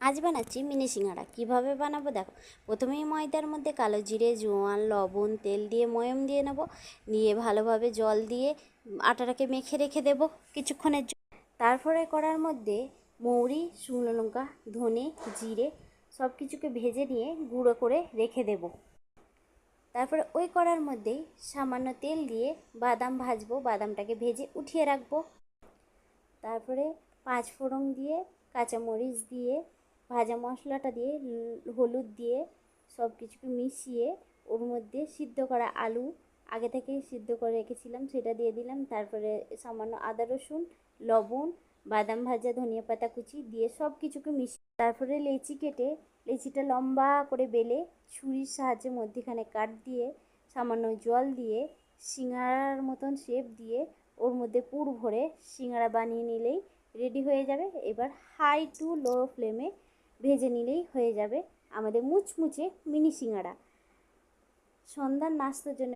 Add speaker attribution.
Speaker 1: আজ বানাচ্ছি মিনি সিঙ্গাড়া। কীভাবে বানাবো দেখো। প্রথমেই ময়দার মধ্যে কালো জিরে, জোয়ান, লবণ, তেল দিয়ে ময়ম দিয়ে নেব। নিয়ে ভালোভাবে জল দিয়ে আটাটাকে মেখে রেখে দেব কিছুক্ষণের জন্য। তারপরে কড়ার মধ্যে মৌরি, শুকনো লঙ্কা, ধনে, জিরে সব কিছুকে ভেজে নিয়ে গুঁড়ো করে রেখে দেব। তারপরে ওই কড়ার মধ্যেই সামান্য তেল দিয়ে বাদাম ভাজবো, বাদামটাকে ভেজে উঠিয়ে রাখবো। তারপরে 5 ফোড়ন দিয়ে, কাঁচামরিচ দিয়ে, ভাজা মশলাটা দিয়ে, হলুদ দিয়ে সব কিছুকে মিশিয়ে ওর মধ্যে সিদ্ধ করা আলু আগে থেকেই সিদ্ধ করে রেখেছিলাম সেটা দিয়ে দিলাম। তারপরে সামান্য আদা রসুন, লবণ, বাদাম ভাজা, ধনিয়া পাতা কুচি দিয়ে সব কিছুকে মিশিয়ে তারপরে লেচি কেটে লেচিটা লম্বা করে বেলে ছুরির সাহায্যে মধ্যিখানে কাট দিয়ে সামান্য জল দিয়ে সিঙ্গাড়ার মতন শেপ দিয়ে ওর মধ্যে পুর ভরে সিঙ্গাড়া বানিয়ে নিলেই রেডি হয়ে যাবে। এবার হাই টু লো ফ্লেমে ভেজে নিলেই হয়ে যাবে আমাদের মুচমুচে মিনি সিঙ্গাড়া। সন্ধ্যার নাস্তার জন্য